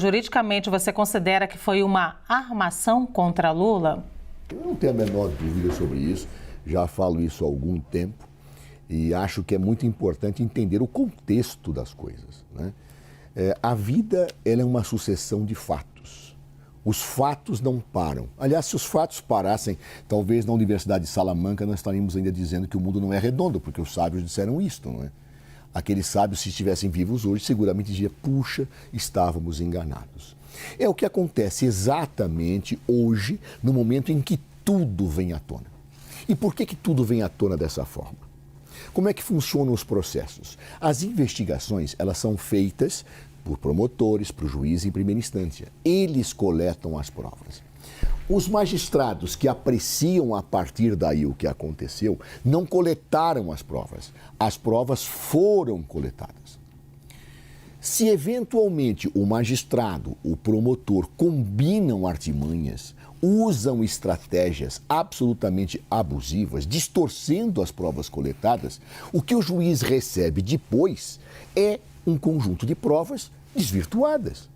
Juridicamente, você considera que foi uma armação contra Lula? Eu não tenho a menor dúvida sobre isso, já falo isso há algum tempo e acho que é muito importante entender o contexto das coisas, né? A vida ela é uma sucessão de fatos. Os fatos não param. Aliás, se os fatos parassem, talvez na Universidade de Salamanca nós estaríamos ainda dizendo que o mundo não é redondo, porque os sábios disseram isto, não é? Aqueles sábios, se estivessem vivos hoje, seguramente diziam, puxa, estávamos enganados. É o que acontece exatamente hoje, no momento em que tudo vem à tona. E por que tudo vem à tona dessa forma? Como é que funcionam os processos? As investigações, elas são feitas por promotores, por juiz em primeira instância. Eles coletam as provas. Os magistrados que apreciam a partir daí o que aconteceu, não coletaram as provas. As provas foram coletadas. Se eventualmente o magistrado, o promotor, combinam artimanhas, usam estratégias absolutamente abusivas, distorcendo as provas coletadas, o que o juiz recebe depois é um conjunto de provas desvirtuadas.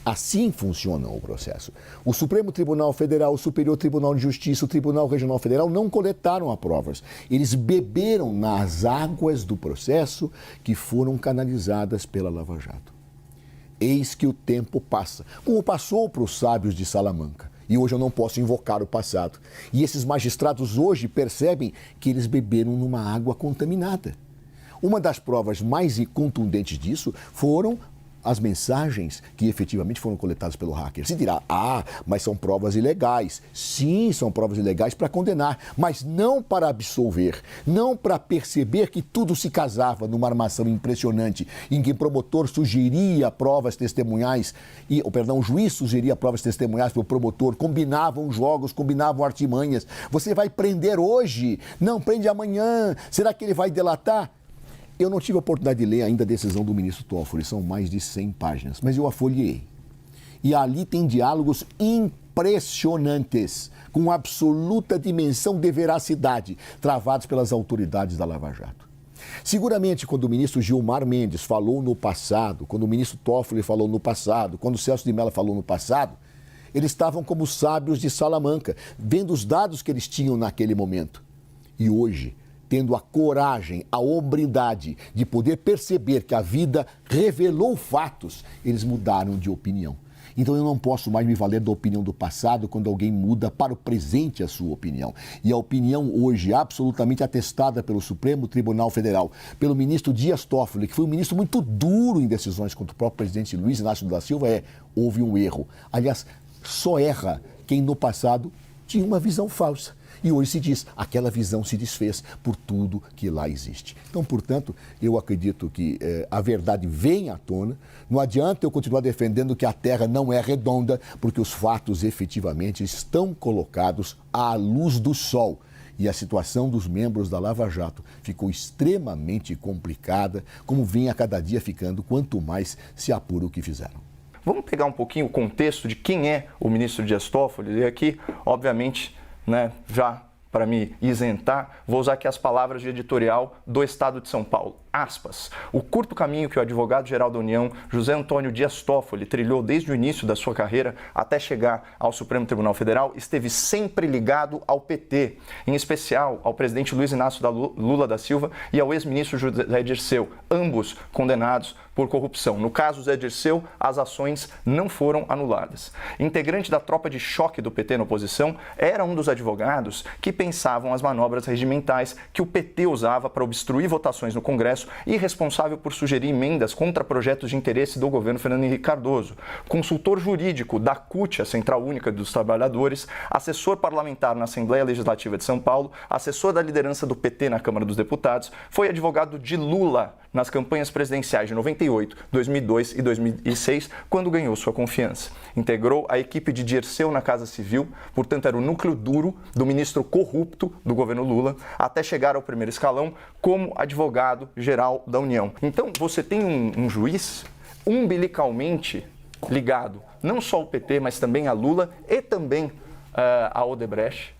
Assim funciona o processo. O Supremo Tribunal Federal, o Superior Tribunal de Justiça, o Tribunal Regional Federal não coletaram as provas. Eles beberam nas águas do processo que foram canalizadas pela Lava Jato. Eis que o tempo passa, como passou para os sábios de Salamanca. E hoje eu não posso invocar o passado. E esses magistrados hoje percebem que eles beberam numa água contaminada. Uma das provas mais contundentes disso foram as mensagens que efetivamente foram coletadas pelo hacker. Se dirá, mas são provas ilegais. Sim, são provas ilegais para condenar, mas não para absolver, não para perceber que tudo se casava numa armação impressionante, em que o promotor sugeria provas testemunhais, o juiz sugeria provas testemunhais para o promotor, combinavam jogos, combinavam artimanhas. Você vai prender hoje? Não, prende amanhã. Será que ele vai delatar? Eu não tive a oportunidade de ler ainda a decisão do ministro Toffoli, são mais de 100 páginas, mas eu a folheei. E ali tem diálogos impressionantes, com absoluta dimensão de veracidade, travados pelas autoridades da Lava Jato. Seguramente, quando o ministro Gilmar Mendes falou no passado, quando o ministro Toffoli falou no passado, quando o Celso de Mello falou no passado, eles estavam como sábios de Salamanca, vendo os dados que eles tinham naquele momento. E hoje, tendo a coragem, a hombridade de poder perceber que a vida revelou fatos, eles mudaram de opinião. Então eu não posso mais me valer da opinião do passado quando alguém muda para o presente a sua opinião. E a opinião hoje, absolutamente atestada pelo Supremo Tribunal Federal, pelo ministro Dias Toffoli, que foi um ministro muito duro em decisões contra o próprio presidente Luiz Inácio Lula da Silva, houve um erro. Aliás, só erra quem no passado tinha uma visão falsa. E hoje se diz, aquela visão se desfez por tudo que lá existe. Então, portanto, eu acredito que a verdade vem à tona. Não adianta eu continuar defendendo que a Terra não é redonda, porque os fatos efetivamente estão colocados à luz do sol. E a situação dos membros da Lava Jato ficou extremamente complicada, como vem a cada dia ficando, quanto mais se apura o que fizeram. Vamos pegar um pouquinho o contexto de quem é o ministro Dias Toffoli, e aqui, obviamente, já para me isentar, vou usar aqui as palavras de editorial do Estado de São Paulo. Aspas. O curto caminho que o advogado-geral da União, José Antônio Dias Toffoli, trilhou desde o início da sua carreira até chegar ao Supremo Tribunal Federal, esteve sempre ligado ao PT, em especial ao presidente Luiz Inácio Lula da Silva e ao ex-ministro José Dirceu, ambos condenados por corrupção. No caso Zé Dirceu, as ações não foram anuladas. Integrante da tropa de choque do PT na oposição, era um dos advogados que pensavam as manobras regimentais que o PT usava para obstruir votações no Congresso e responsável por sugerir emendas contra projetos de interesse do governo Fernando Henrique Cardoso. Consultor jurídico da CUT, a Central Única dos Trabalhadores, assessor parlamentar na Assembleia Legislativa de São Paulo, assessor da liderança do PT na Câmara dos Deputados, foi advogado de Lula nas campanhas presidenciais de 98, 2002 e 2006, quando ganhou sua confiança. Integrou a equipe de Dirceu na Casa Civil, portanto era o núcleo duro do ministro corrupto do governo Lula, até chegar ao primeiro escalão como advogado-geral da União. Então você tem um juiz umbilicalmente ligado não só ao PT, mas também a Lula e também a Odebrecht,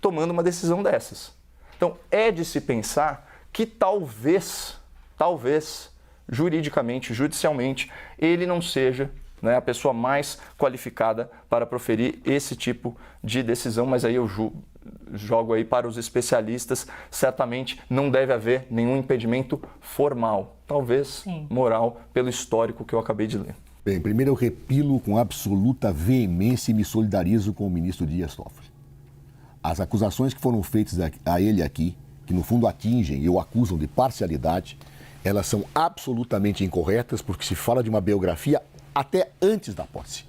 tomando uma decisão dessas. Então é de se pensar que talvez juridicamente, judicialmente, ele não seja, né, a pessoa mais qualificada para proferir esse tipo de decisão, mas aí eu jogo aí para os especialistas, certamente não deve haver nenhum impedimento formal, talvez moral, pelo histórico que eu acabei de ler. Bem, primeiro eu repilo com absoluta veemência e me solidarizo com o ministro Dias Toffoli. As acusações que foram feitas a ele aqui, que no fundo atingem e o acusam de parcialidade, elas são absolutamente incorretas, porque se fala de uma biografia até antes da posse.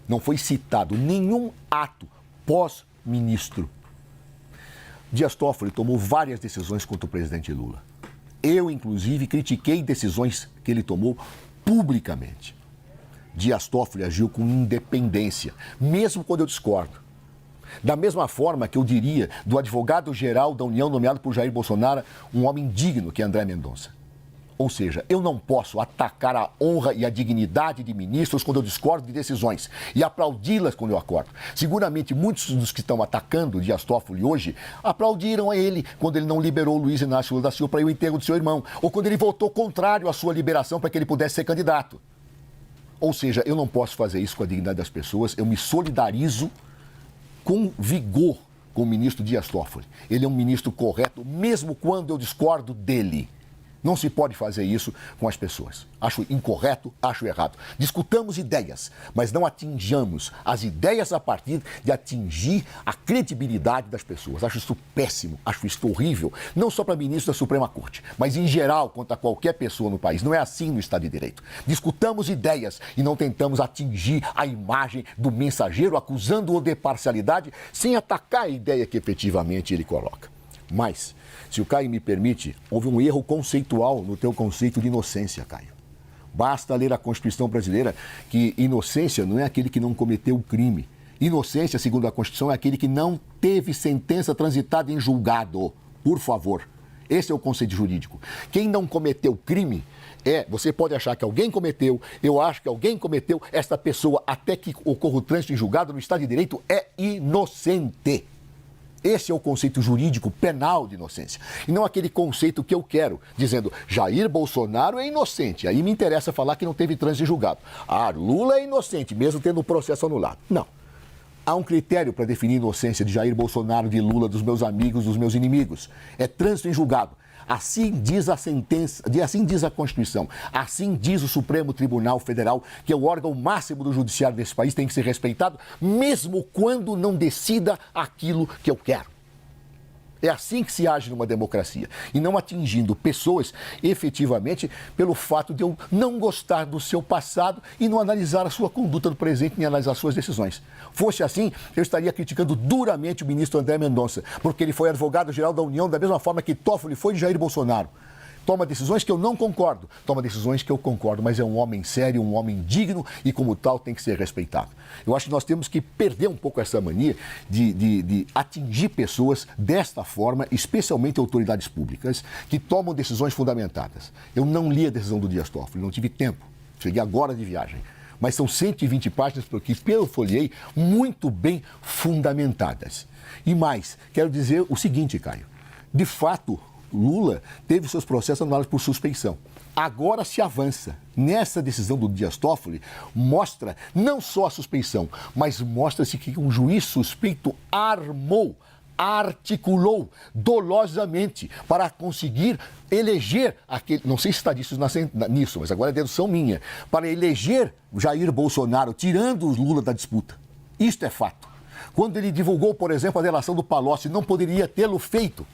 Não foi citado nenhum ato pós-ministro. Dias Toffoli tomou várias decisões contra o presidente Lula. Eu, inclusive, critiquei decisões que ele tomou publicamente. Dias Toffoli agiu com independência, mesmo quando eu discordo. Da mesma forma que eu diria do advogado-geral da União nomeado por Jair Bolsonaro, um homem digno que é André Mendonça. Ou seja, eu não posso atacar a honra e a dignidade de ministros quando eu discordo de decisões e aplaudi-las quando eu acordo. Seguramente, muitos dos que estão atacando Dias Toffoli hoje aplaudiram a ele quando ele não liberou o Luiz Inácio Lula da Silva para ir ao enterro do seu irmão, ou quando ele votou contrário à sua liberação para que ele pudesse ser candidato. Ou seja, eu não posso fazer isso com a dignidade das pessoas, eu me solidarizo com vigor com o ministro Dias Toffoli. Ele é um ministro correto, mesmo quando eu discordo dele. Não se pode fazer isso com as pessoas. Acho incorreto, acho errado. Discutamos ideias, mas não atinjamos as ideias a partir de atingir a credibilidade das pessoas. Acho isso péssimo, acho isso horrível, não só para ministro da Suprema Corte, mas em geral contra qualquer pessoa no país. Não é assim no Estado de Direito. Discutamos ideias e não tentamos atingir a imagem do mensageiro, acusando-o de parcialidade, sem atacar a ideia que efetivamente ele coloca. Mas, se o Caio me permite, houve um erro conceitual no teu conceito de inocência, Caio. Basta ler a Constituição brasileira que inocência não é aquele que não cometeu o crime. Inocência, segundo a Constituição, é aquele que não teve sentença transitada em julgado. Por favor. Esse é o conceito jurídico. Quem não cometeu crime você pode achar que alguém cometeu, eu acho que alguém cometeu, esta pessoa, até que ocorra o trânsito em julgado no Estado de Direito, é inocente. Esse é o conceito jurídico penal de inocência. E não aquele conceito que eu quero, dizendo Jair Bolsonaro é inocente. Aí me interessa falar que não teve trânsito em julgado. Lula é inocente, mesmo tendo o processo anulado. Não. Há um critério para definir a inocência de Jair Bolsonaro, de Lula, dos meus amigos, dos meus inimigos. É trânsito em julgado. Assim diz a sentença, assim diz a Constituição, assim diz o Supremo Tribunal Federal, que é o órgão máximo do judiciário desse país, tem que ser respeitado, mesmo quando não decida aquilo que eu quero. É assim que se age numa democracia, e não atingindo pessoas efetivamente pelo fato de eu não gostar do seu passado e não analisar a sua conduta no presente, nem analisar suas decisões. Fosse assim, eu estaria criticando duramente o ministro André Mendonça, porque ele foi advogado-geral da União da mesma forma que Toffoli foi de Jair Bolsonaro. Toma decisões que eu não concordo, toma decisões que eu concordo, mas é um homem sério, um homem digno e, como tal, tem que ser respeitado. Eu acho que nós temos que perder um pouco essa mania de atingir pessoas desta forma, especialmente autoridades públicas, que tomam decisões fundamentadas. Eu não li a decisão do Dias Toffoli, não tive tempo, cheguei agora de viagem. Mas são 120 páginas que eu folhei muito bem fundamentadas. E mais, quero dizer o seguinte, Caio, de fato, Lula teve seus processos anulados por suspeição. Agora se avança. Nessa decisão do Dias Toffoli, mostra não só a suspeição, mas mostra-se que um juiz suspeito articulou dolosamente para conseguir eleger aquele, não sei se está nisso, mas agora é dedução minha, para eleger Jair Bolsonaro, tirando o Lula da disputa. Isto é fato. Quando ele divulgou, por exemplo, a delação do Palocci, não poderia tê-lo feito.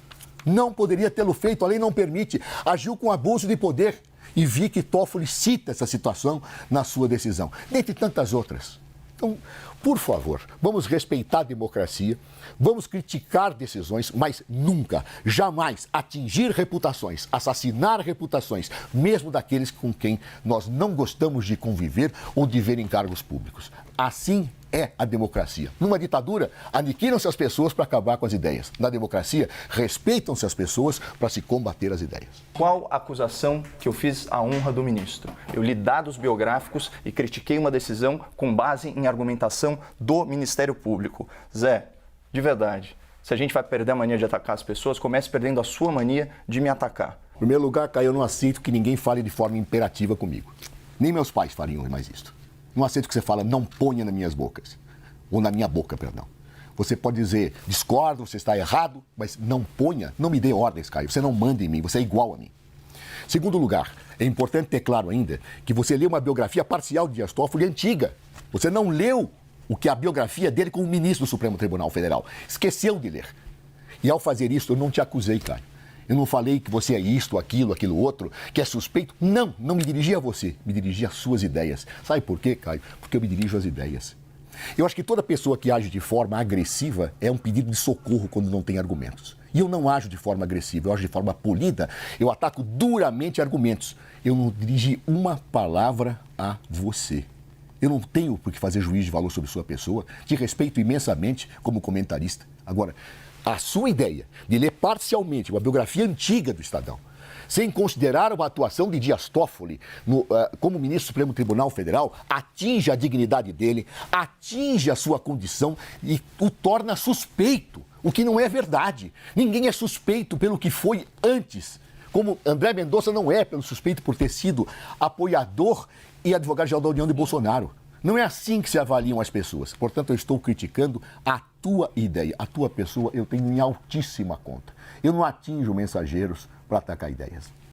Não poderia tê-lo feito, a lei não permite. Agiu com abuso de poder. E vi que Toffoli cita essa situação na sua decisão, dentre tantas outras. Então, por favor, vamos respeitar a democracia, vamos criticar decisões, mas nunca, jamais atingir reputações, assassinar reputações, mesmo daqueles com quem nós não gostamos de conviver ou de ver em cargos públicos. Assim é a democracia. Numa ditadura, aniquilam-se as pessoas para acabar com as ideias. Na democracia, respeitam-se as pessoas para se combater as ideias. Qual acusação que eu fiz à honra do ministro? Eu li dados biográficos e critiquei uma decisão com base em argumentação do Ministério Público. Zé, de verdade, se a gente vai perder a mania de atacar as pessoas, comece perdendo a sua mania de me atacar. Em primeiro lugar, Caio, eu não aceito que ninguém fale de forma imperativa comigo. Nem meus pais fariam mais isso. Não aceito que você fale, não ponha nas minhas bocas. Ou na minha boca, perdão. Você pode dizer, discordo, você está errado, mas não ponha, não me dê ordens, Caio. Você não manda em mim, você é igual a mim. Segundo lugar, é importante ter claro ainda que você leu uma biografia parcial de Dias Toffoli antiga. Você não leu o que é a biografia dele como ministro do Supremo Tribunal Federal. Esqueceu de ler. E ao fazer isso, eu não te acusei, Caio. Eu não falei que você é isto, aquilo outro, que é suspeito. Não, não me dirigi a você, me dirigi às suas ideias. Sabe por quê, Caio? Porque eu me dirijo às ideias. Eu acho que toda pessoa que age de forma agressiva é um pedido de socorro quando não tem argumentos. E eu não ajo de forma agressiva, eu ajo de forma polida, eu ataco duramente argumentos. Eu não dirigi uma palavra a você. Eu não tenho por que fazer juízo de valor sobre sua pessoa, te respeito imensamente como comentarista. Agora, a sua ideia de ler parcialmente uma biografia antiga do Estadão, sem considerar uma atuação de Dias Toffoli como ministro do Supremo Tribunal Federal, atinge a dignidade dele, atinge a sua condição e o torna suspeito, o que não é verdade. Ninguém é suspeito pelo que foi antes, como André Mendonça não é pelo suspeito por ter sido apoiador e advogado-geral da União de Bolsonaro. Não é assim que se avaliam as pessoas. Portanto, eu estou criticando a tua ideia, a tua pessoa, eu tenho em altíssima conta. Eu não atinjo mensageiros para atacar ideias.